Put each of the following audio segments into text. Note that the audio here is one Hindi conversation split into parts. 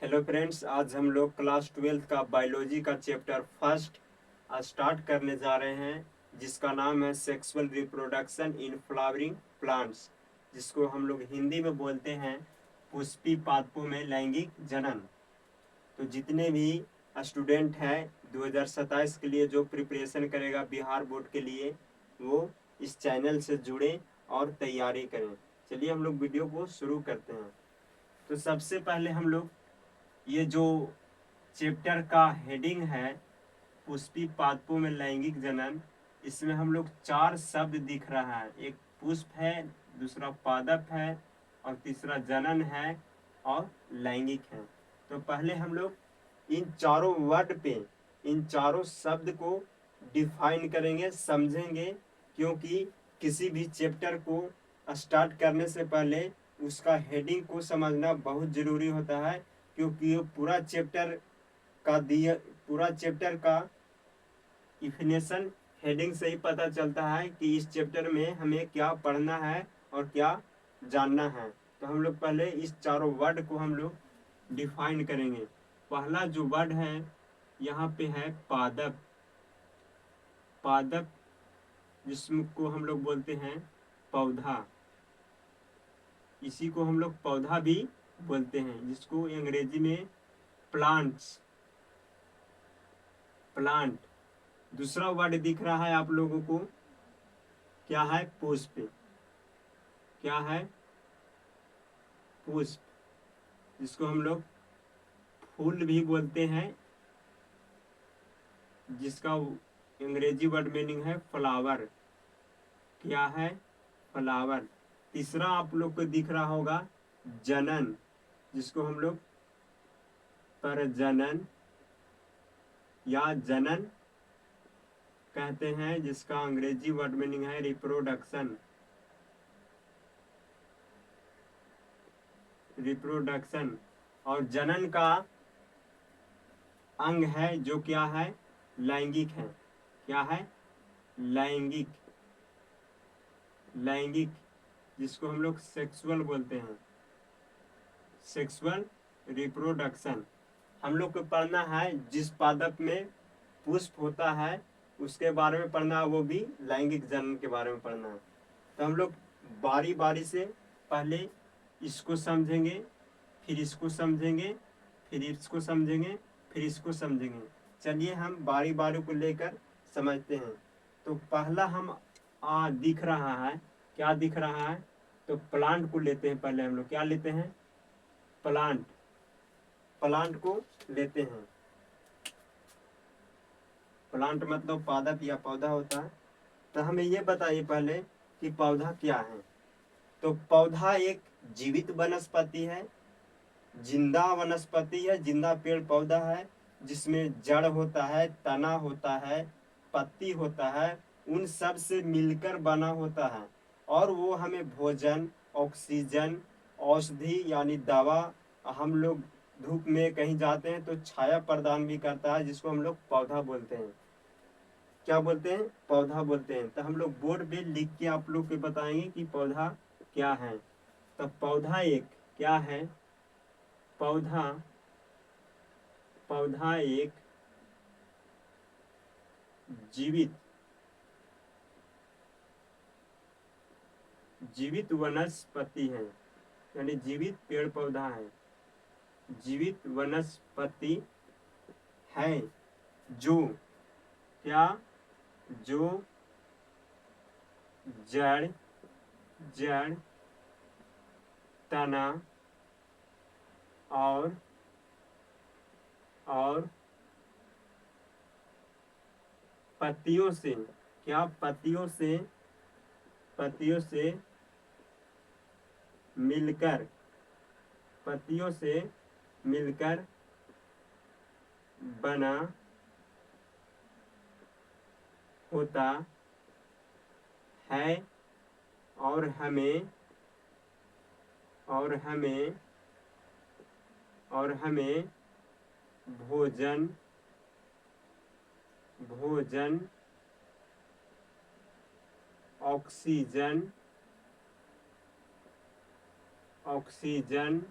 हेलो फ्रेंड्स, आज हम लोग क्लास 12th का बायोलॉजी का चैप्टर फर्स्ट स्टार्ट करने जा रहे हैं, जिसका नाम है sexual reproduction in flowering plants, जिसको हम लोग हिंदी में बोलते हैं पुष्पी पादपों में लैंगिक जनन। तो जितने भी स्टूडेंट हैं 2027 के लिए जो प्रिपरेशन करेगा बिहार बोर्ड के लिए, वो इस चैनल से जुड़े और तैयारी करें। चलिए हम लोग वीडियो को शुरू करते हैं। तो सबसे पहले हम लोग ये जो चैप्टर का हेडिंग है पुष्पी पादपों में लैंगिक जनन, इसमें हम लोग 4 शब्द दिख रहा है। एक पुष्प है, दूसरा पादप है, और तीसरा जनन है, और लैंगिक है। तो पहले हम लोग इन चारों वर्ड पे, इन चारों शब्द को डिफाइन करेंगे, समझेंगे, क्योंकि किसी भी चैप्टर को स्टार्ट करने से पहले उसका हेडिंग को समझना बहुत ज़रूरी होता है, क्योंकि पूरा चैप्टर का इफिनेशन हेडिंग से ही पता चलता है कि इस चैप्टर में हमें क्या पढ़ना है और क्या जानना है। तो हम लोग पहले इस चारों वर्ड को हम लोग डिफाइन करेंगे। पहला जो वर्ड है यहाँ पे है पादप। पादप जिसको हम लोग बोलते हैं पौधा, इसी को हम लोग पौधा भी बोलते हैं, जिसको अंग्रेजी में प्लांट्स, प्लांट। दूसरा वर्ड दिख रहा है आप लोगों को, क्या है? पुष्प। क्या है? पुष्प, जिसको हम लोग फूल भी बोलते हैं, जिसका अंग्रेजी वर्ड मीनिंग है फ्लावर। क्या है? फ्लावर। तीसरा आप लोग को दिख रहा होगा जनन, जिसको हम लोग प्रजनन या जनन कहते हैं, जिसका अंग्रेजी वर्ड मीनिंग है रिप्रोडक्शन। रिप्रोडक्शन। और जनन का अंग है जो क्या है? लैंगिक है। क्या है? लैंगिक। लैंगिक, जिसको हम लोग सेक्सुअल बोलते हैं, सेक्सुअल रिप्रोडक्शन। हम लोग को पढ़ना है जिस पादप में पुष्प होता है उसके बारे में पढ़ना है, वो भी लैंगिक जनन के बारे में पढ़ना है। तो हम लोग बारी बारी से पहले इसको समझेंगे, फिर इसको समझेंगे, फिर इसको समझेंगे, फिर इसको समझेंगे। चलिए हम बारी बारी को लेकर समझते हैं। तो पहला हम दिख रहा है, क्या दिख रहा है? तो प्लांट को लेते हैं। पहले हम लोग क्या लेते हैं? प्लांट। प्लांट को लेते हैं। प्लांट मतलब पादप या पौधा होता है। तो हमें ये बताइए पहले कि पौधा क्या है। तो पौधा एक जीवित वनस्पति है, जिंदा वनस्पति है, जिंदा पेड़ पौधा है, जिसमें जड़ होता है, तना होता है, पत्ती होता है, उन सब से मिलकर बना होता है। और वो हमें भोजन, ऑक्सीजन, औषधि यानी दवा, हम लोग धूप में कहीं जाते हैं तो छाया प्रदान भी करता है, जिसको हम लोग पौधा बोलते हैं। क्या बोलते हैं? पौधा बोलते हैं। तो हम लोग बोर्ड पे लिख के आप लोग को बताएंगे कि पौधा क्या है। तो पौधा एक क्या है? पौधा, पौधा एक जीवित, जीवित वनस्पति है, यानी जीवित पेड़ पौधा है, जीवित वनस्पति है, जो क्या? जो जड़, जड़, तना और पत्तियों से, क्या? पत्तियों से मिलकर, पत्तियों से मिलकर बना होता है। और हमें और हमें और हमें भोजन, भोजन, ऑक्सीजन, ऑक्सीजन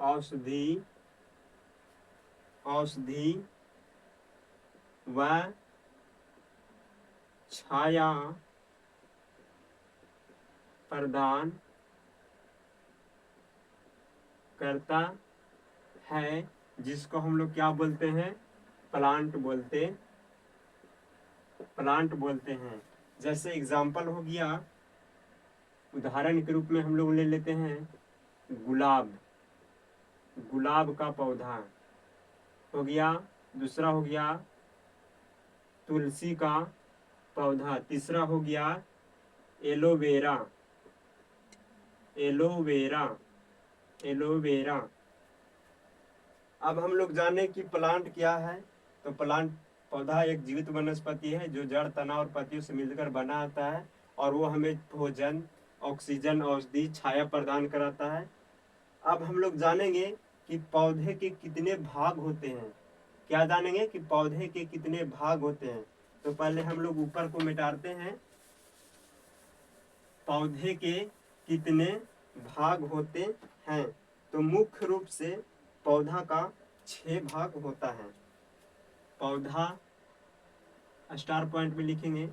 औषधि व छाया प्रदान करता है, जिसको हम लोग क्या बोलते हैं? प्लांट बोलते हैं। जैसे एग्जाम्पल हो गया, उदाहरण के रूप में हम लोग ले लेते हैं गुलाब का पौधा हो गया। दूसरा हो गया तुलसी का पौधा। तीसरा हो गया एलोवेरा। अब हम लोग जाने कि प्लांट क्या है। तो प्लांट पौधा एक जीवित वनस्पति है जो जड़, तना और पत्तियों से मिलकर बना आता है और वो हमें भोजन, ऑक्सीजन, औषधि, छाया प्रदान कराता है। अब हम लोग जानेंगे कि पौधे के कितने भाग होते हैं। क्या जानेंगे कि पौधे के कितने भाग होते हैं। तो पहले हम लोग ऊपर को मिटाते हैं। पौधे के कितने भाग होते हैं। तो मुख्य रूप से पौधा का 6 भाग होता है। पौधा स्टार पॉइंट में लिखेंगे।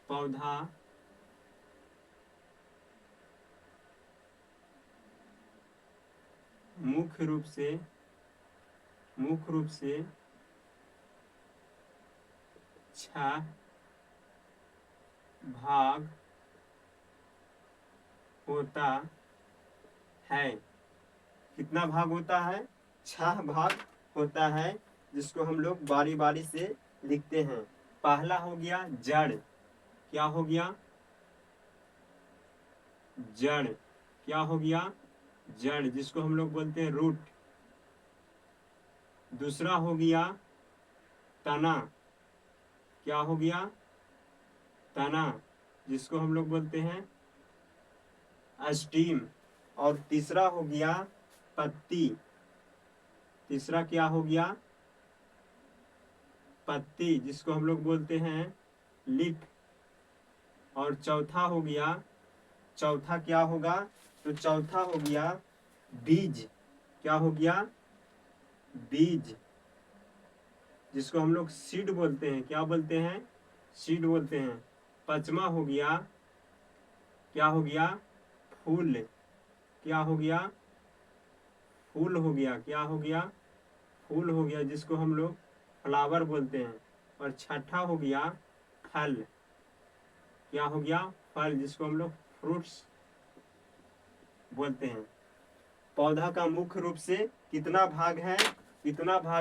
पौधा मुख्य रूप से 6 भाग होता है। कितना भाग होता है? 6 भाग होता है, जिसको हम लोग बारी बारी से लिखते हैं। पहला हो गया जड़। क्या हो गया? जड़। क्या हो गया? जड़, जिसको हम लोग बोलते हैं रूट। दूसरा हो गया तना। क्या हो गया? तना, जिसको हम लोग बोलते हैं स्टीम। और तीसरा हो गया पत्ती। तीसरा क्या हो गया? पत्ती, जिसको हम लोग बोलते हैं लीफ। और चौथा क्या होगा? तो चौथा हो गया बीज। क्या हो गया? बीज, जिसको हम लोग सीड बोलते हैं। क्या बोलते हैं? सीड बोलते हैं। पांचवा हो गया, क्या हो गया? फूल। क्या हो गया? फूल हो गया। क्या हो गया? फूल हो गया, जिसको हम लोग फ्लावर बोलते हैं। और छठा हो गया फल। क्या हो गया? फल, जिसको हम लोग फ्रूट्स बोलते हैं। पौधा का मुख्य रूप से कितना भाग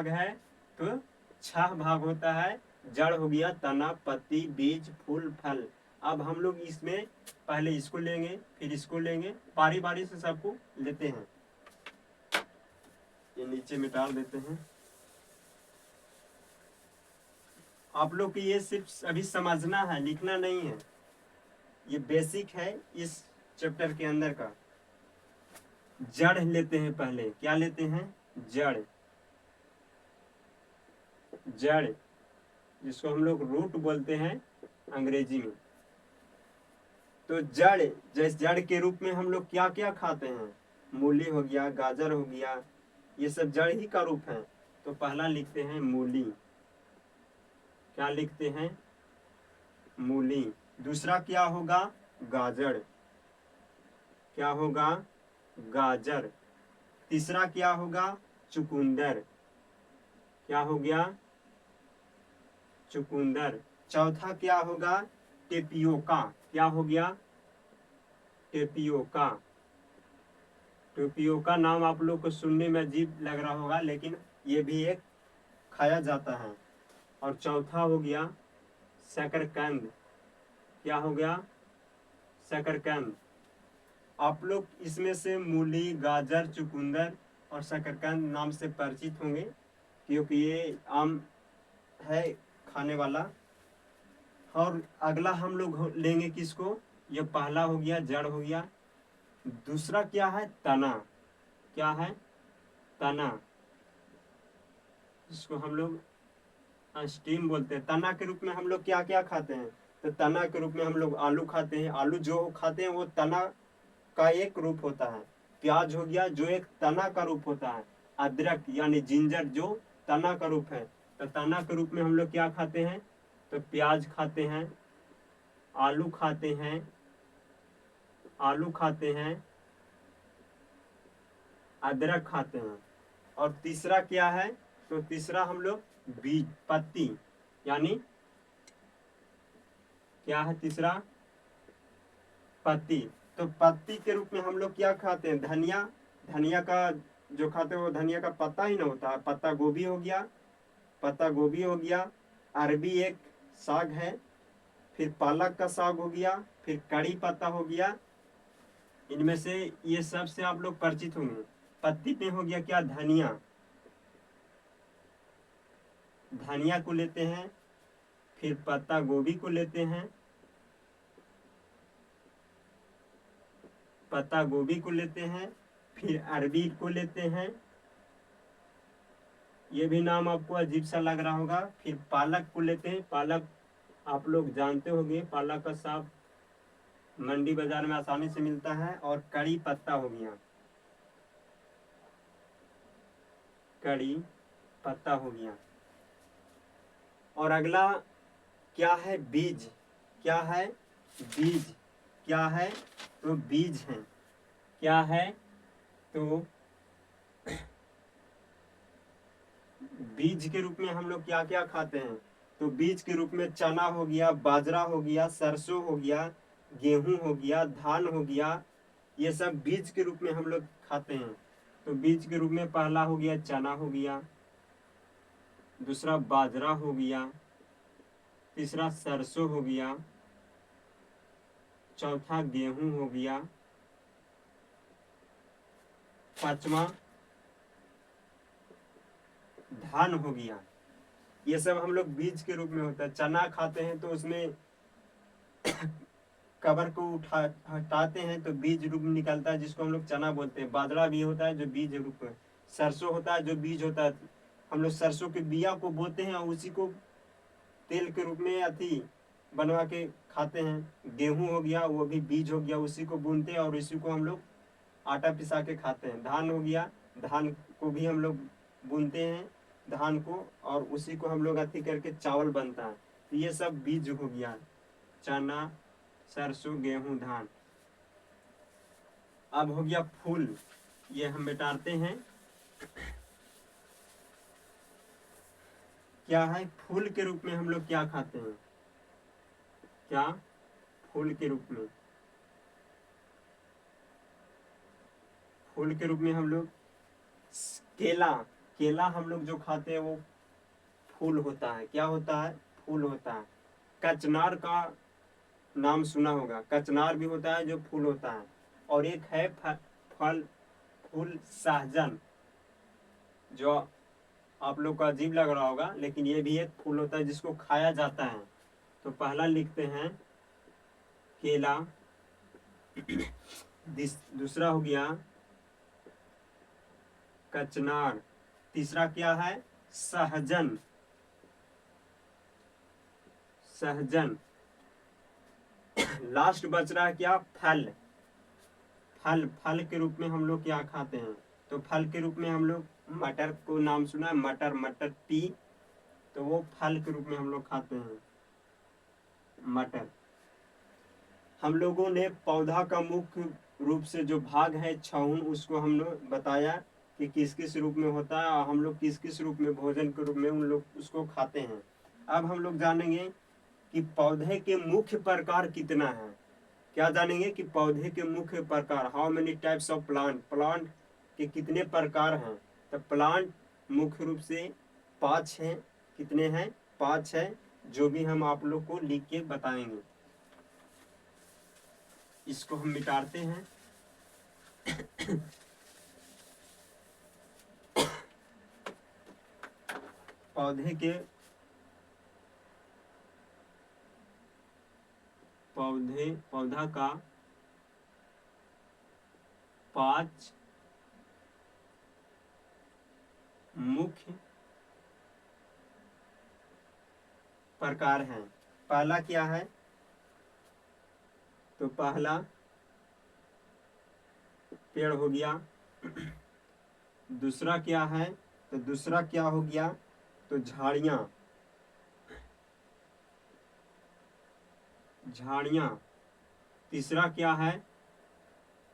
है? तो 6 भाग होता है। जड़ हो गया, तना, पत्ती, बीज, फूल, फल। अब हम लोग इसमें पहले इसको लेंगे, फिर इसको लेंगे, बारी बारी से सबको लेते हैं। ये नीचे मिटा देते हैं। आप लोग को ये सिर्फ अभी समझना है, लिखना नहीं है। ये बेसिक है इस चैप्टर के अंदर का। जड़ लेते हैं पहले। क्या लेते हैं? जड़, जिसको हम लोग रूट बोलते हैं अंग्रेजी में। तो जड़ के रूप में हम लोग क्या क्या खाते हैं? मूली हो गया, गाजर हो गया, ये सब जड़ ही का रूप है। तो पहला लिखते हैं मूली। क्या लिखते हैं? मूली। दूसरा क्या होगा? गाजर। क्या होगा? गाजर। तीसरा क्या होगा? चुकंदर। क्या हो गया? चुकंदर। चौथा क्या होगा? टेपियोका। क्या हो गया? टेपियोका। टेपियोका नाम आप लोग को सुनने में अजीब लग रहा होगा, लेकिन ये भी एक खाया जाता है। और चौथा हो गया शकरकंद। क्या हो गया? शकरकंद। आप लोग इसमें से मूली, गाजर, चुकंदर और शकरकंद नाम से परिचित होंगे, क्योंकि ये आम है खाने वाला। और अगला हम लोग लेंगे किसको? ये पहला हो गया जड़ हो गया। दूसरा क्या है? तना। क्या है? तना, जिसको हम लोग स्टीम बोलते हैं। तना के रूप में हम लोग क्या क्या खाते हैं? तो तना के रूप में हम लोग आलू खाते हैं। आलू जो खाते हैं वो तना का एक रूप होता है। प्याज हो गया जो एक तना का रूप होता है, अदरक यानी जिंजर जो तना का रूप है। तो तना के रूप में हम लोग क्या खाते हैं, तो प्याज खाते हैं, आलू खाते हैं, आलू खाते हैं, अदरक खाते हैं। और तीसरा क्या है, तो तीसरा हम लोग बीज, पत्ती यानी क्या है तीसरा, पत्ती। तो पत्ती के रूप में हम लोग क्या खाते हैं, धनिया, धनिया का जो खाते हैं वो धनिया का पत्ता ही ना होता है, पत्ता गोभी हो गया, पत्ता गोभी हो गया, अरबी एक साग है, फिर पालक का साग हो गया, फिर कड़ी पत्ता हो गया। इनमें से ये सब से आप लोग परिचित होंगे। पत्ती पे हो गया क्या, धनिया, धनिया को लेते हैं, फिर पत्ता गोभी को लेते हैं, पत्ता गोभी को लेते हैं, फिर अरबी को लेते हैं, ये भी नाम आपको अजीब सा लग रहा होगा। फिर पालक को लेते हैं, पालक आप लोग जानते होंगे, पालक का साग मंडी बाजार में आसानी से मिलता है। और कड़ी पत्ता हो गया, कड़ी पत्ता हो गया। और अगला क्या है, बीज, क्या है, बीज, क्या है, तो बीज है, क्या है, तो बीज के रूप में हम लोग क्या क्या खाते हैं, तो बीज के रूप में चना हो गया, बाजरा हो गया, सरसों हो गया, गेहूं हो गया, धान हो गया, ये सब बीज के रूप में हम लोग खाते हैं। तो बीज के रूप में पहला हो गया चना हो गया, दूसरा बाजरा हो गया, तीसरा सरसों हो गया, चौथा गेहूं हो गया, पांचवा धान हो गया। ये सब हम लोग बीज के रूप में होता है। चना खाते हैं तो उसमें कबर को उठा हटाते हैं तो बीज रूप में निकलता है, जिसको हम लोग चना बोलते हैं। बाजरा भी होता है जो बीज रूप में, सरसों होता है जो बीज होता है, हम लोग सरसों के बिया को बोते हैं और उसी को तेल के रूप में अथी बनवा के खाते हैं। गेहूं हो गया वो भी बीज हो गया, उसी को बुनते हैं और उसी को हम लोग आटा पिसा के खाते हैं। धान हो गया, धान को भी हम लोग बुनते हैं धान को, और उसी को हम लोग अथी करके चावल बनता है। तो ये सब बीज हो गया, चना, सरसों, गेहूं, धान। अब हो गया फूल, ये हम मिटाते हैं। क्या है, फूल के रूप में हम लोग क्या खाते हैं, क्या, फूल के रूप में, फूल के रूप में हम लोग केला, केला हम लोग जो खाते हैं वो फूल होता है, क्या होता है, फूल होता है। कचनार का नाम सुना होगा, कचनार भी होता है जो फूल होता है। और एक है फल, फूल सहजन, जो आप लोग को अजीब लग रहा होगा, लेकिन ये भी एक फूल होता है जिसको खाया जाता है। तो पहला लिखते हैं केला, दूसरा हो गया कचनार, तीसरा क्या है, सहजन, सहजन। लास्ट बच रहा है क्या, फल, फल, फल के रूप में हम लोग क्या खाते हैं, तो फल के रूप में हम लोग मटर को नाम सुना है, मटर, मटर टी, तो वो फल के रूप में हम लोग खाते हैं, मटर। हम लोगों ने पौधा का मुख्य रूप से जो भाग है छौन, उसको हम लोग बताया कि किस किस रूप में होता है और हम लोग किस किस रूप में भोजन के रूप में उन लोग उसको खाते हैं। अब हम लोग जानेंगे कि पौधे के मुख्य प्रकार कितना है। क्या जानेंगे कि पौधे के मुख्य प्रकार, how many types of plant, plant के कितने प्रकार हैं। तो प्लांट मुख्य रूप से 5 हैं, कितने हैं, 5 है, जो भी हम आप लोग को लिख के बताएंगे। इसको हम मिटाते हैं। पौधे के, पौधा का 5 मुख्य प्रकार हैं। पहला क्या है, तो पहला पेड़ हो गया। दूसरा क्या है, तो दूसरा क्या हो गया, तो झाड़ियाँ, झाड़ियाँ। तीसरा क्या है,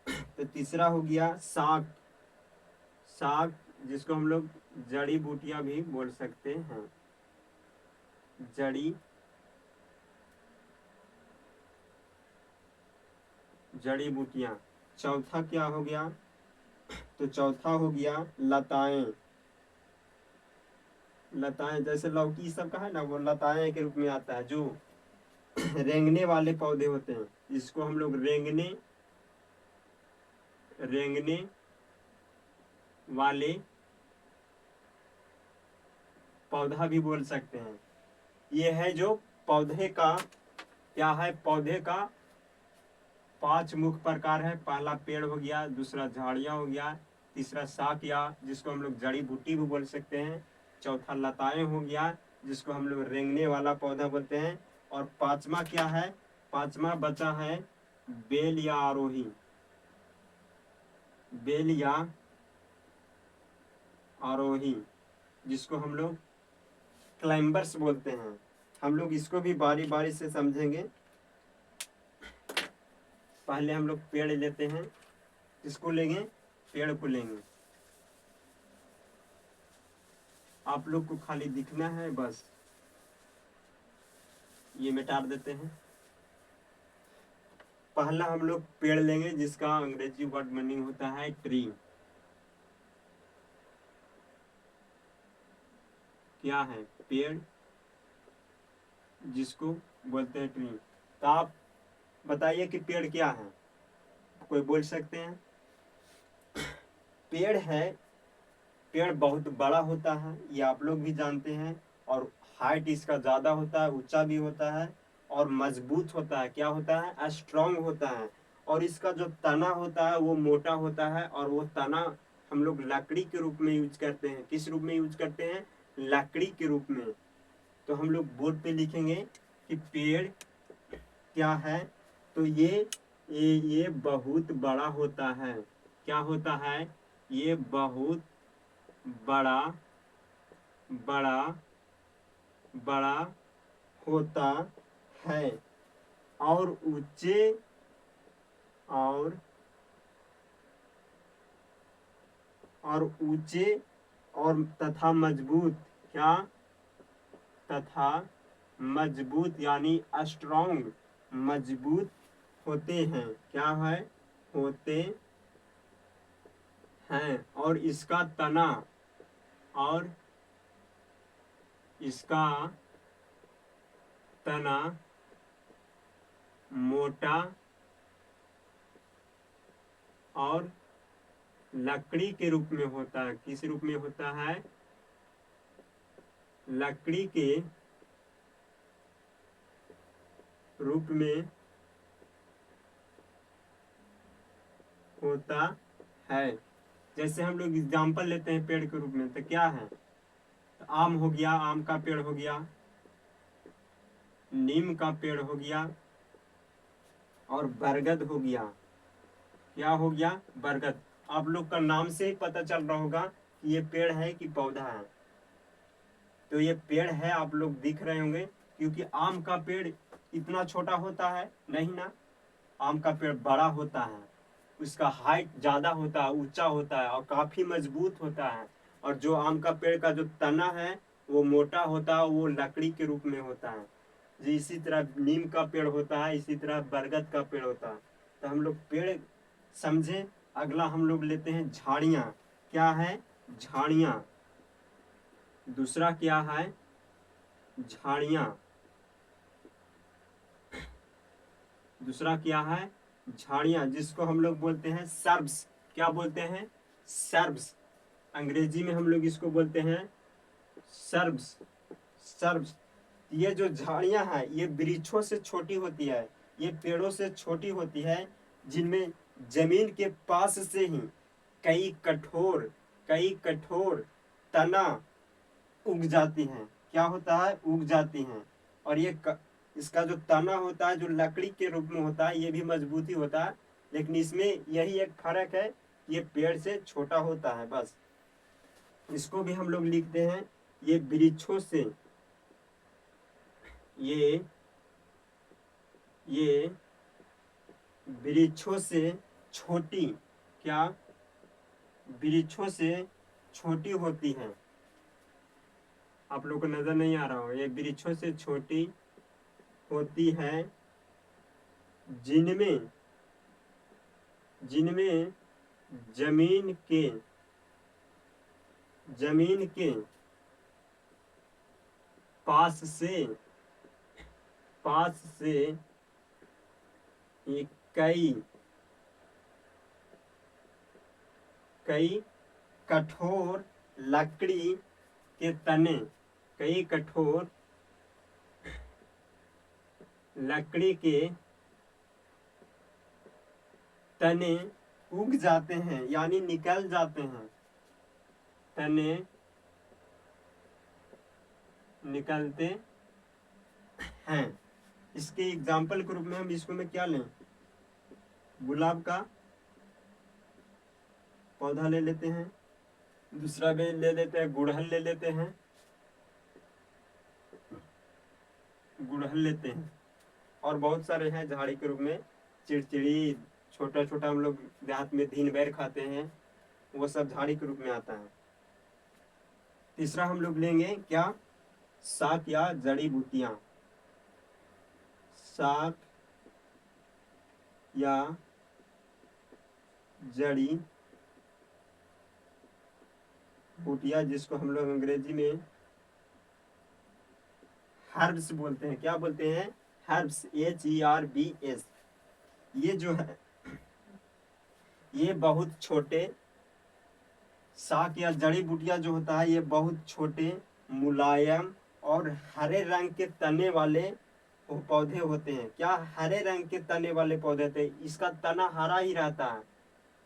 तो तीसरा हो गया साग, साग जिसको हम लोग जड़ी बूटियां भी बोल सकते हैं, जड़ी जड़ी बूटियां। चौथा क्या हो गया, तो चौथा हो गया लताएं, लताएं जैसे लौकी सब का है ना, वो लताएं के रूप में आता है, जो रेंगने वाले पौधे होते हैं, जिसको हम लोग रेंगने रेंगने वाले पौधा भी बोल सकते हैं। ये है जो पौधे का क्या है, पौधे का 5 मुख्य प्रकार है। पहला पेड़ हो गया, दूसरा झाड़ियाँ हो गया, तीसरा शाक या जिसको हम लोग जड़ी बूटी भी बोल सकते हैं, चौथा लताएं हो गया जिसको हम लोग रेंगने वाला पौधा बोलते हैं, और पांचवा क्या है, पांचवा बचा है बेल या आरोही, बेल या आरोही जिसको हम लोग क्लाइंबर्स बोलते हैं। हम लोग इसको भी बारी बारी से समझेंगे। पहले हम लोग पेड़ लेते हैं, किसको लेंगे, पेड़ को लेंगे। आप लोग को खाली दिखना है बस, ये मिटा देते हैं। पहला हम लोग पेड़ लेंगे जिसका अंग्रेजी वर्ड मीनिंग होता है ट्री। क्या है, पेड़ जिसको बोलते हैं ट्री। तो आप बताइए कि पेड़ क्या है, कोई बोल सकते हैं। पेड़ है, पेड़ बहुत बड़ा होता है, ये आप लोग भी जानते हैं, और हाइट इसका ज़्यादा होता है, ऊंचा भी होता है, और मजबूत होता है। क्या होता है, स्ट्रांग होता है। और इसका जो तना होता है वो मोटा होता है, और वो तना हम लोग लकड़ी के रूप में यूज करते हैं। किस रूप में यूज करते हैं, लकड़ी के रूप में। तो हम लोग बोर्ड पे लिखेंगे कि पेड़ क्या है, तो ये बहुत बड़ा होता है। क्या होता है, ये बहुत बड़ा बड़ा बड़ा होता है, और ऊंचे और ऊंचे और तथा मजबूत। क्या, तथा मजबूत यानी स्ट्रॉन्ग, मजबूत होते हैं। क्या है, होते हैं। और इसका तना, और इसका तना मोटा और लकड़ी के रूप में होता है। किस रूप में होता है, लकड़ी के रूप में होता है। जैसे हम लोग एग्जाम्पल लेते हैं पेड़ के रूप में, तो क्या है, तो आम हो गया, आम का पेड़ हो गया, नीम का पेड़ हो गया, और बरगद हो गया। क्या हो गया, बरगद। आप लोग का नाम से ही पता चल रहा होगा कि ये पेड़ है कि पौधा है। तो ये पेड़ है, आप लोग दिख रहे होंगे, क्योंकि आम का पेड़ इतना छोटा होता है नहीं ना, आम का पेड़ बड़ा होता है, उसका हाइट ज्यादा होता है, ऊंचा होता है, और काफी मजबूत होता है। और जो आम का पेड़ का जो तना है वो मोटा होता है, वो लकड़ी के रूप में होता है। जी, इसी तरह नीम का पेड़ होता है, इसी तरह बरगद का पेड़ होता है। तो हम लोग पेड़ समझे। अगला हम लोग लेते हैं झाड़ियाँ। क्या है, झाड़ियाँ। दूसरा क्या है, झाड़ियाँ। दूसरा क्या है, झाड़ियाँ, जिसको हम लोग बोलते हैं सर्ब्स। क्या बोलते हैं, सर्ब्स। अंग्रेजी में हम लोग इसको बोलते हैं सर्ब्स, सर्ब्स। ये जो झाड़ियाँ हैं ये वृक्षों से छोटी होती है, ये पेड़ों से छोटी होती है, जिनमें जमीन के पास से ही कई कठोर तना उग जाती हैं। क्या होता है, उग जाती हैं। और इसका जो तना होता है जो लकड़ी के रूप में होता है, ये भी मजबूती होता है। लेकिन इसमें यही एक फर्क है ये पेड़ से छोटा होता है बस। इसको भी हम लोग लिखते हैं, ये वृक्षों से, ये वृक्षों से छोटी, क्या वृक्षों से छोटी होती है। आप लोग को नजर नहीं आ रहा हो, ये वृक्षों से छोटी होती है, जिनमें जिनमें जमीन के पास से ये कई कठोर लकड़ी के तने, कई कठोर लकड़ी के तने उग जाते हैं, यानी निकल जाते हैं, तने निकलते हैं। इसके एग्जाम्पल के रूप में हम इसको में क्या लें, गुलाब का पौधा ले लेते हैं, दूसरा भी ले लेते हैं, गुड़हल ले लेते हैं, गुड़हल लेते हैं, और बहुत सारे हैं झाड़ी के रूप में, चिड़चिड़ी, छोटा छोटा हम लोग देहात में दिन बैर खाते हैं, वो सब झाड़ी के रूप में आता है। तीसरा हम लोग लेंगे क्या, शाक या जड़ी बूटियां, शाक या जड़ी बूटियां, जिसको हम लोग अंग्रेजी में हर्ब्स बोलते हैं। क्या बोलते हैं, हर्ब्स, HERBS। ये जो है, ये बहुत छोटे, शाक या जड़ी बूटियां जो होता है, ये बहुत छोटे, मुलायम और हरे रंग के तने वाले पौधे होते हैं। क्या, हरे रंग के तने वाले पौधे होते हैं। इसका तना हरा ही रहता है,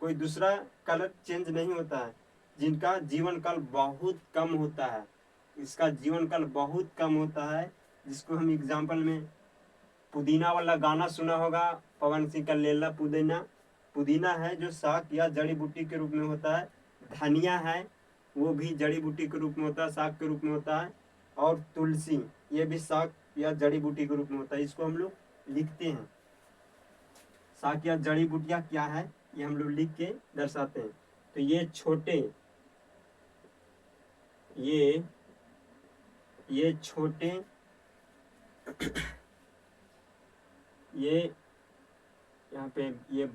कोई दूसरा कलर चेंज नहीं होता है, जिनका जीवन काल बहुत कम होता है, इसका जीवन काल बहुत कम होता है। जिसको हम एग्जाम्पल में पुदीना वाला गाना सुना होगा, पवन सिंह का लेला पुदीना। पुदीना है जो शाक या जड़ी बूटी के रूप में होता है, धनिया है वो भी जड़ी बूटी के रूप में होता है, शाक के रूप में होता है, और तुलसी ये भी शाक या जड़ी बूटी के रूप में होता है। इसको हम लोग लिखते हैं, शाक या जड़ी बूटियां क्या है ये हम लोग लिख के दर्शाते हैं। तो ये छोटे, ये छोटे ये यहाँ पे ये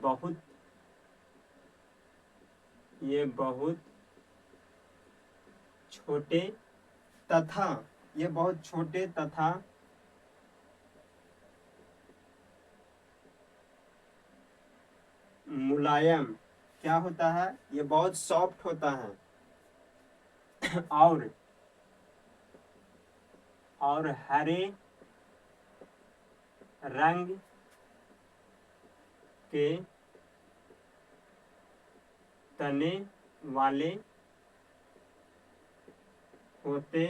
बहुत छोटे तथा, ये बहुत छोटे तथा मुलायम, क्या होता है, ये बहुत सॉफ्ट होता है, और हरे रंग के तने वाले होते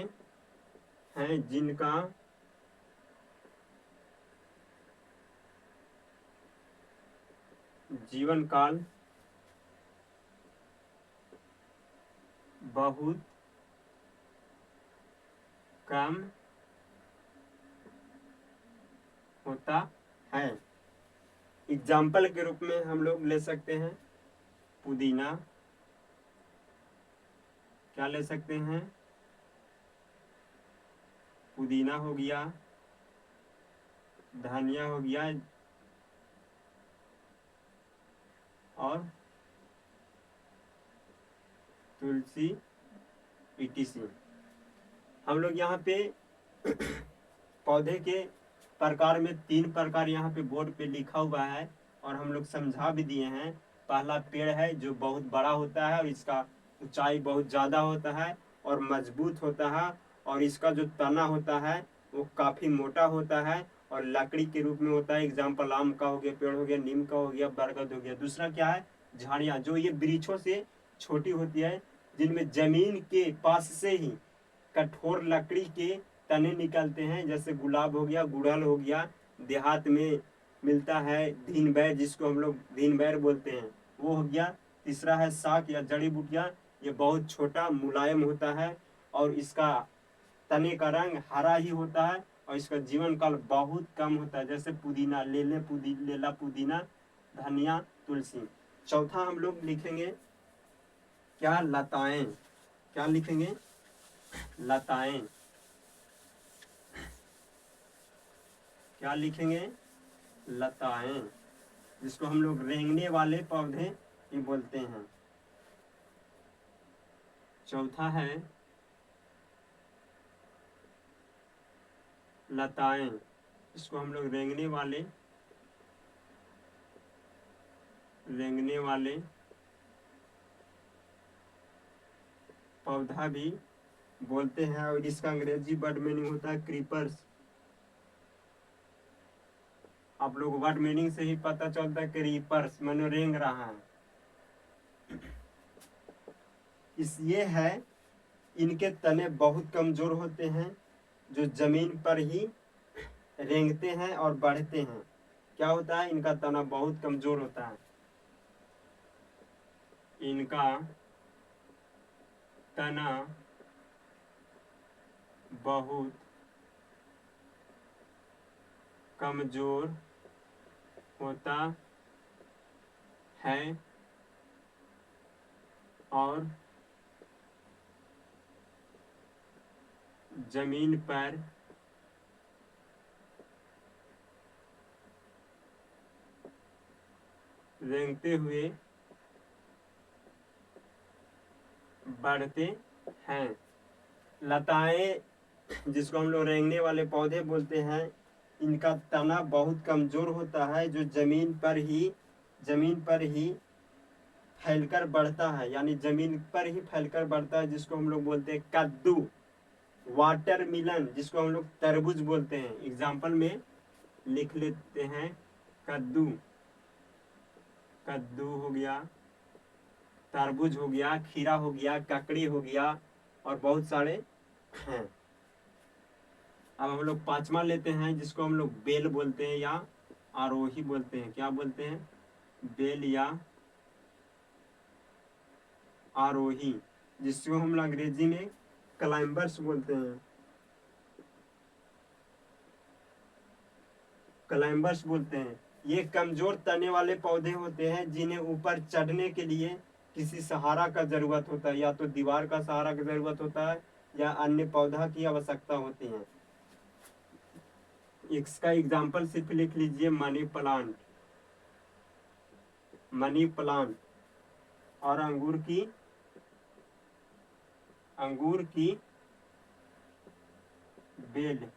हैं, जिनका जीवन काल बहुत कम होता है। एग्जाम्पल के रूप में हम लोग ले सकते हैं पुदीना, क्या ले सकते हैं, पुदीना हो गया, धनिया हो गया, और तुलसी, etc। हम लोग यहाँ पे पौधे के प्रकार में 3 प्रकार यहाँ पे बोर्ड पे लिखा हुआ है, और हम लोग समझा भी दिए हैं। पहला पेड़ है जो बहुत बड़ा होता है और इसका ऊंचाई बहुत ज़्यादा होता है और मजबूत होता है, और इसका जो तना होता है वो काफ़ी मोटा होता है और लकड़ी के रूप में होता है। एग्जाम्पल आम का हो गया, पेड़ हो गया, नीम का हो गया, बरगद हो गया। दूसरा क्या है, झाड़ियाँ, जो ये वृक्षों से छोटी होती है, जिनमें जमीन के पास से ही कठोर लकड़ी के तने निकलते हैं, जैसे गुलाब हो गया, गुड़हल हो गया, देहात में मिलता है दिन बैर, जिसको हम लोग दिन बैर बोलते हैं, वो हो गया। तीसरा है शाक या जड़ी बूटियां, ये बहुत छोटा मुलायम होता है और इसका तने का रंग हरा ही होता है और इसका जीवन काल बहुत कम होता है, जैसे पुदीना, लेला पुदीना, धनिया, तुलसी। चौथा हम लोग लिखेंगे क्या, लताएं। क्या लिखेंगे, लताएं। क्या लिखेंगे, लताएं, जिसको हम लोग रेंगने वाले पौधे ही बोलते हैं। चौथा है लताएं, इसको हम लोग रेंगने वाले पौधा भी बोलते हैं और इसका अंग्रेजी वर्ड मीनिंग होता है क्रीपर्स। आप लोग वर्ड मीनिंग से ही पता चलता है क्रीपर्स मानो रेंग रहा है। ये है, इनके तने बहुत कमजोर होते हैं जो जमीन पर ही रेंगते हैं और बढ़ते हैं। क्या होता है, इनका तना बहुत कमजोर होता है, इनका तना बहुत कमजोर होता है और जमीन पर रेंगते हुए बढ़ते हैं। लताएं, जिसको हम लोग रेंगने वाले पौधे बोलते हैं, इनका तना बहुत कमजोर होता है जो जमीन पर ही फैलकर बढ़ता है, यानी जमीन पर ही फैलकर बढ़ता है, जिसको हम लोग बोलते हैं कद्दू। वाटरमिलन, जिसको हम लोग तरबूज बोलते हैं, एग्जाम्पल में लिख लेते हैं कद्दू। कद्दू हो गया, तरबूज हो गया, खीरा हो गया, ककड़ी हो गया और बहुत सारे हैं। अब हम लोग पांचवा लेते हैं, जिसको हम लोग बेल बोलते हैं या आरोही बोलते हैं। क्या बोलते हैं, बेल या आरोही, जिसको हम लोग अंग्रेजी में क्लाइंबर्स बोलते हैं। क्लाइंबर्स बोलते हैं। ये कमजोर तने वाले पौधे होते हैं जिन्हें ऊपर चढ़ने के लिए किसी सहारा का जरूरत होता है, या तो दीवार का सहारा की जरूरत होता है या अन्य पौधा की आवश्यकता होती है। इसका एग्जाम्पल सिर्फ लिख लीजिए, मनी प्लांट। मनी प्लांट और अंगूर की बेल।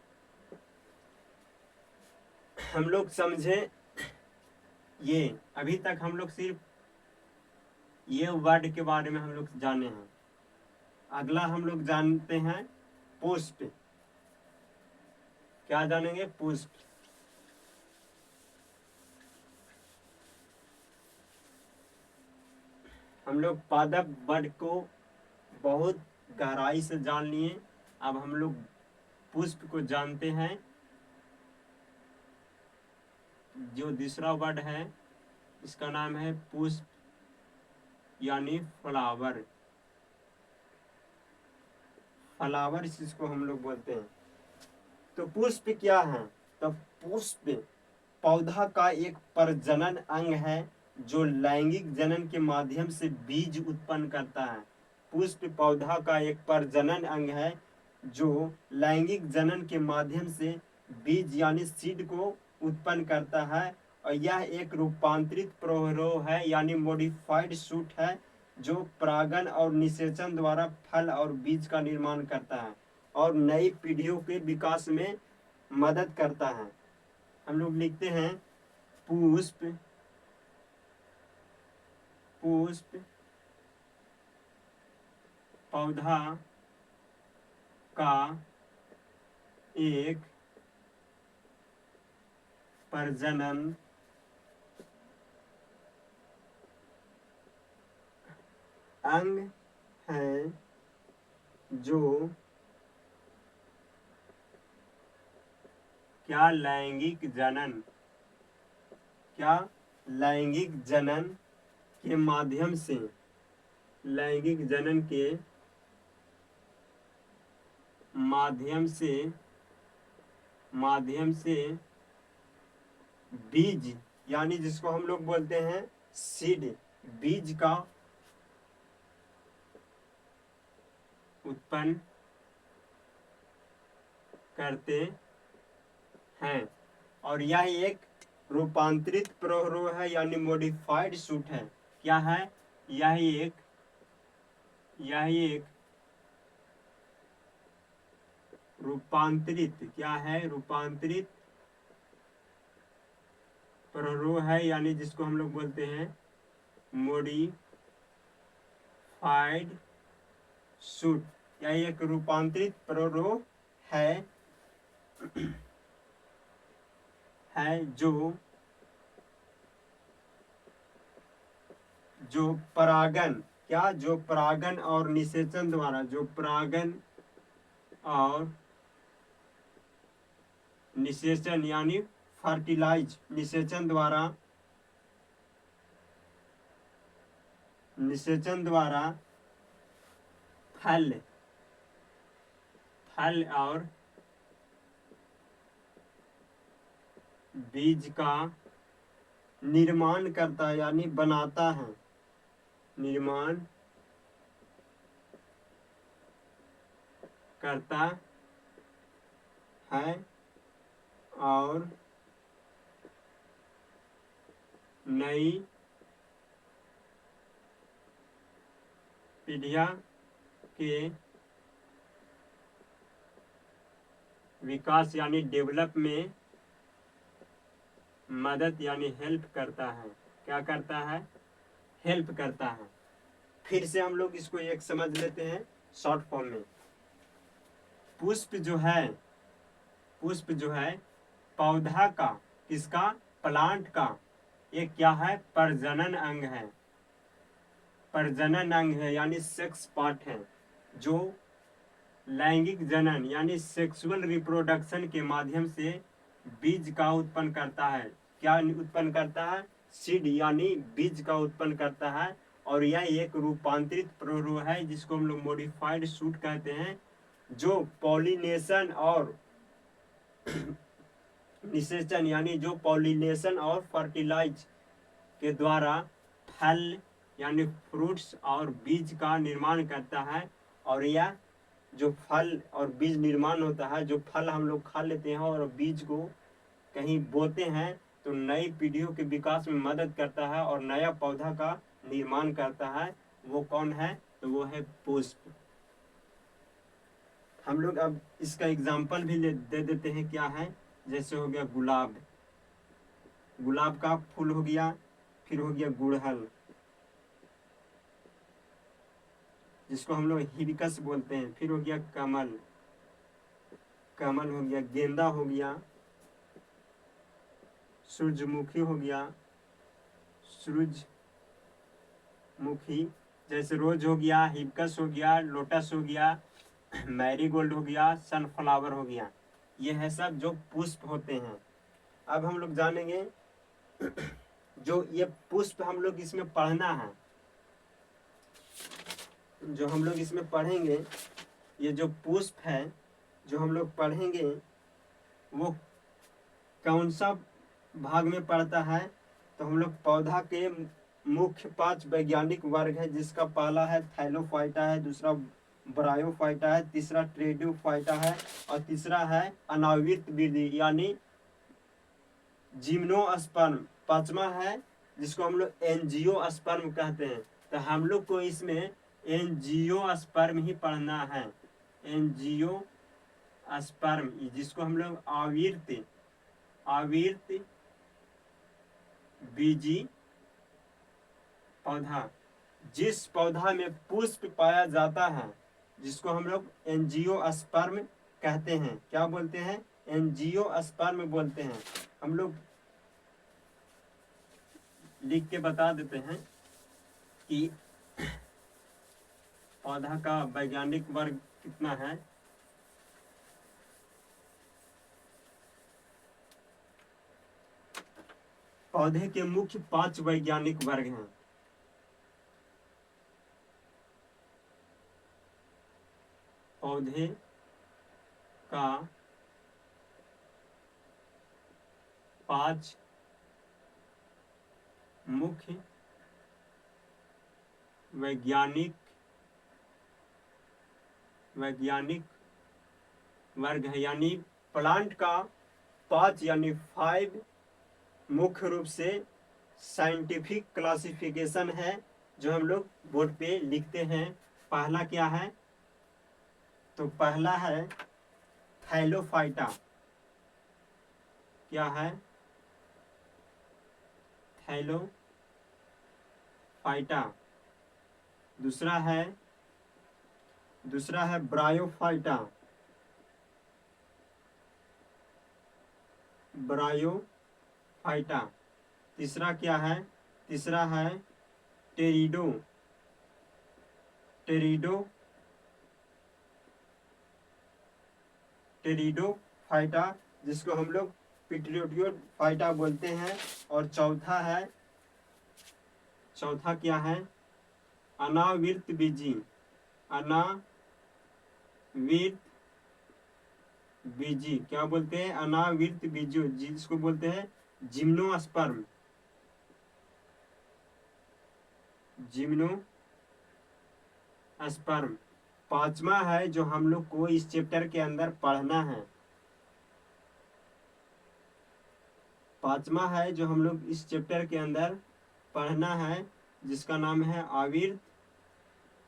हम लोग समझे, ये अभी तक हम लोग सिर्फ ये वर्ड के बारे में हम लोग जाने हैं। अगला हम लोग जानते हैं पुष्प। क्या जानेंगे, पुष्प। हम लोग पादप वर्ड को बहुत गहराई से जान लिए। अब हम लोग पुष्प को जानते हैं। जो दूसरा वर्ड है इसका नाम है पुष्प, यानी फ्लावर। फ्लावर इसको हम लोग बोलते हैं। तो पुष्प क्या है, तो पुष्प पौधा का एक प्रजनन अंग है जो लैंगिक जनन के माध्यम से बीज उत्पन्न करता है। पुष्प पौधा का एक प्रजनन अंग है जो लैंगिक जनन के माध्यम से बीज यानी सीड को उत्पन्न करता है, और यह एक रूपांतरित प्रोरोह है यानी मॉडिफाइड शूट है जो परागण और निषेचन द्वारा फल और बीज का निर्माण करता है और नई पीढ़ियों के विकास में मदद करता है। हम लोग लिखते हैं पुष्प पौधा का एक प्रजनन अंग है जो लैंगिक जनन के माध्यम से लैंगिक जनन के माध्यम से बीज, यानी जिसको हम लोग बोलते हैं सीड, बीज का उत्पन्न करते हैं। और यह एक रूपांतरित प्ररोह है, यानी मॉडिफाइड शूट है। क्या है? यह एक रूपांतरित, क्या है? रूपांतरित प्ररोह है, यानी जिसको हम लोग बोलते हैं मॉडिफाइड शूट। यह एक रूपांतरित प्ररोह है जो परागन, क्या? जो परागन और निषेचन द्वारा, जो परागन और निषेचन यानी फर्टिलाइज, निषेचन द्वारा फल और बीज का निर्माण करता है, यानी बनाता है, निर्माण करता है और नई पीढ़ियां के विकास यानी डेवलप में मदद यानी हेल्प करता है। क्या करता है? हेल्प करता है। फिर से हम लोग इसको एक समझ लेते हैं शॉर्ट फॉर्म में। पुष्प जो है पौधा का, किसका? प्लांट का एक क्या है? प्रजनन अंग है। प्रजनन अंग है यानी सेक्स पार्ट है, जो लैंगिक जनन यानी सेक्सुअल रिप्रोडक्शन के माध्यम से बीज का उत्पन्न करता है। क्या उत्पन्न करता है? सीड, यानी बीज का उत्पन्न करता है। और यह एक रूपांतरित प्ररोह है, जिसको हम लोग मॉडिफाइड शूट कहते हैं, जो पॉलिनेशन और निषेचन यानी जो पॉलिनेशन और फर्टिलाइज के द्वारा फल यानी फ्रूट्स और बीज का निर्माण करता है। और यह जो फल और बीज निर्माण होता है, जो फल हम लोग खा लेते हैं और बीज को कहीं बोते हैं, तो नई पीढ़ियों के विकास में मदद करता है और नया पौधा का निर्माण करता है। वो कौन है? तो वो है पुष्प। हम लोग अब इसका एग्जाम्पल भी दे देते हैं। क्या है? जैसे हो गया गुलाब, गुलाब का फूल हो गया, फिर हो गया गुड़हल, जिसको हम लोग हिबिस्कस बोलते हैं, फिर हो गया कमल, कमल हो गया, गेंदा हो गया, सूरजमुखी हो गया, सूरजमुखी, जैसे रोज हो गया, हिबिस्कस हो गया, लोटस हो गया, मैरीगोल्ड हो गया, सनफ्लावर हो गया। ये है सब जो पुष्प होते हैं। अब हम लोग जानेंगे जो ये पुष्प हम लोग इसमें पढ़ना है, जो हम लोग इसमें पढ़ेंगे, ये जो पुष्प है जो हम लोग पढ़ेंगे, वो कौन सा भाग में पड़ता है? तो हम लोग पौधा के मुख्य 5 वैज्ञानिक वर्ग है, जिसका पहला है थैलोफाइटा है, दूसरा ब्रायोफाइटा है, तीसरा ट्रेडोफाइटा है, और तीसरा है अनावृत वृद्धि यानी जिम्नोस्पर्म, पांचवा है जिसको हम लोग एंजियोस्पर्म कहते हैं। तो हम लोग को इसमें एंजियोस्पर्म ही पढ़ना है, एंजियोस्पर्म, जिसको हम लोग आवर्त बीजी पौधा, जिस पौधा में पुष्प पाया जाता है, जिसको हम लोग एंजियोस्पर्म कहते हैं। क्या बोलते हैं? एंजियोस्पर्म बोलते हैं। हम लोग लिख के बता देते हैं कि पौधा का वैज्ञानिक वर्ग कितना है। पौधे के मुख्य 5 वैज्ञानिक वर्ग हैं। पौधे का 5 मुख्य वैज्ञानिक वर्ग है, यानी प्लांट का 5 यानी 5 मुख्य रूप से साइंटिफिक क्लासिफिकेशन है जो हम लोग बोर्ड पे लिखते हैं। पहला क्या है? तो पहला है थैलोफाइटा। क्या है? थैलोफाइटा। दूसरा है ब्रायोफाइटा। तीसरा क्या है? तीसरा है टेरिडोफाइटा, जिसको हम लोग पिट्रियोडियोफाइटा बोलते हैं। और चौथा क्या है? अनावृत बीजी। क्या बोलते हैं? अनावृत बीजो, जिसको बोलते हैं जिम्नोस्पर्म। पांचवा है जो हम लोग को इस चैप्टर के अंदर पढ़ना है। जिसका नाम है आविर्त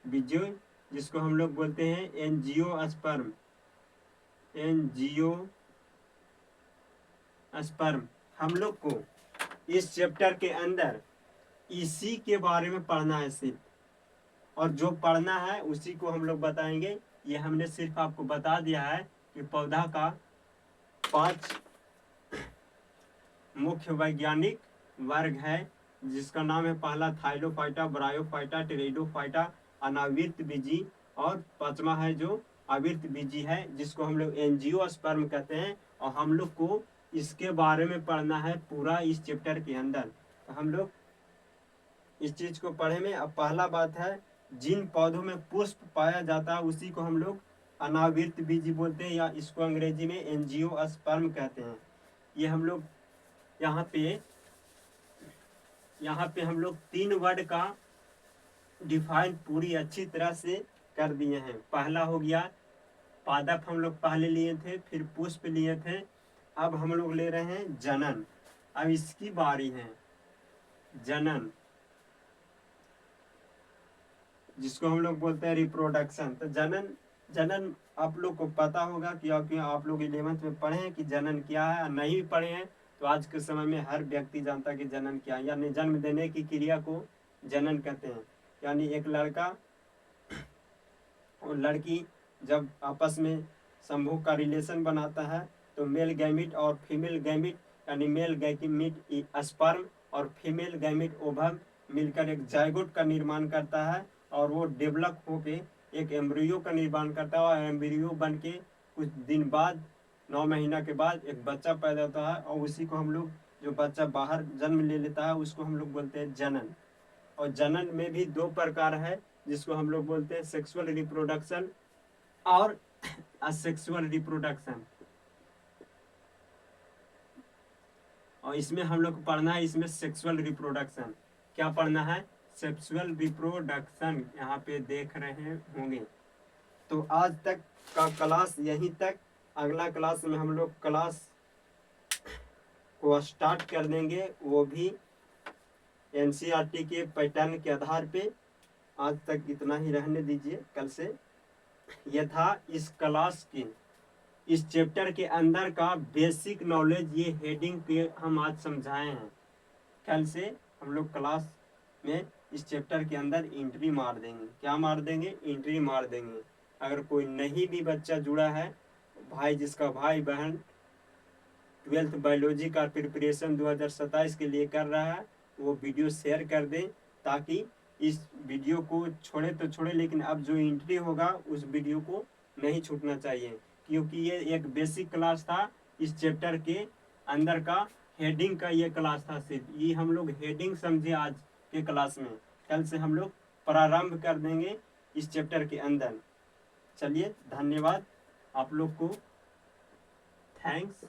बीजो, जिसको हम लोग बोलते हैं एंजियोस्पर्म। हम लोग को इस चैप्टर के अंदर इसी के बारे में पढ़ना है सिर्फ, और जो पढ़ना है उसी को हम लोग बताएंगे। ये हमने सिर्फ आपको बता दिया है कि पौधा का 5 मुख्य वैज्ञानिक वर्ग है, जिसका नाम है पहला थाइलोफाइटा, ब्रायोफाइटा, टेरिडोफाइटा, अनावृत बीजी, और 5वां है जो आवृत बीजी है, जिसको हम लोग एंजियोस्पर्म कहते हैं। और हम लोग को इसके बारे में पढ़ना है पूरा इस चैप्टर के अंदर। तो हम लोग इस चीज को पढ़े में। अब पहला बात है, जिन पौधों में पुष्प पाया जाता है उसी को हम लोग अनावृत बीजी बोलते हैं, या इसको अंग्रेजी में एंजियोस्पर्म कहते हैं। ये हम लोग यहाँ पे हम लोग 3 वर्ड का डिफाइन पूरी अच्छी तरह से कर दिए हैं। पहला हो गया पादप, हम लोग पहले लिए थे, फिर पुष्प लिए थे, अब हम लोग ले रहे हैं जनन। अब इसकी बारी है जनन, जिसको हम लोग बोलते हैं रिप्रोडक्शन। तो जनन आप लोग को पता होगा कि आप लोग 11th में पढ़े हैं कि जनन क्या है। नहीं भी पढ़े हैं तो आज के समय में हर व्यक्ति जानता है कि जनन क्या है, यानी जन्म देने की क्रिया को जनन कहते हैं। यानी एक लड़का और लड़की जब आपस में संभोग का रिलेशन बनाता है तो मेल गैमिट और फीमेल गैमिट, यानी मेल गैमिट स्पर्म और फीमेल गैमिट ओवम मिलकर एक जायगोट का निर्माण करता है, और वो डेवलप होके एक एम्ब्रियो का निर्माण करता है, और एम्ब्रियो बन के कुछ दिन बाद 9 महीना के बाद एक बच्चा पैदा होता है, और उसी को हम लोग, जो बच्चा बाहर जन्म ले लेता है, उसको हम लोग बोलते हैं जनन। और जनन में भी 2 प्रकार है, जिसको हम लोग बोलते हैं सेक्सुअल रिप्रोडक्शन और असेक्सुअल रिप्रोडक्शन। और इसमें हम लोग को पढ़ना है, इसमें सेक्सुअल रिप्रोडक्शन। क्या पढ़ना है? Sexual reproduction. यहाँ पे देख रहे होंगे। तो आज तक का क्लास यहीं तक। अगला क्लास में हम लोग क्लास को स्टार्ट कर देंगे, वो भी एनसीईआरटी के पैटर्न के आधार पे। आज तक इतना ही रहने दीजिए। कल से यह था इस क्लास के, इस चैप्टर के अंदर का बेसिक नॉलेज। ये हेडिंग पे हम आज समझाए हैं। कल से हम लोग क्लास में इस चैप्टर के अंदर एंट्री मार देंगे। क्या मार देंगे? एंट्री मार देंगे। अगर कोई नहीं भी बच्चा जुड़ा है, भाई जिसका भाई बहन 12th बायोलॉजी का प्रिपरेशन 2027 के लिए कर रहा है, वो वीडियो शेयर कर दें, ताकि इस वीडियो को छोड़े तो छोड़े, लेकिन अब जो एंट्री होगा उस वीडियो को नहीं छूटना चाहिए, क्योंकि ये एक बेसिक क्लास था। इस चैप्टर के अंदर का हेडिंग का ये क्लास था। सिर्फ ये हम लोग हेडिंग समझे आज के क्लास में। कल से हम लोग प्रारंभ कर देंगे इस चैप्टर के अंदर। चलिए, धन्यवाद आप लोग को, थैंक्स।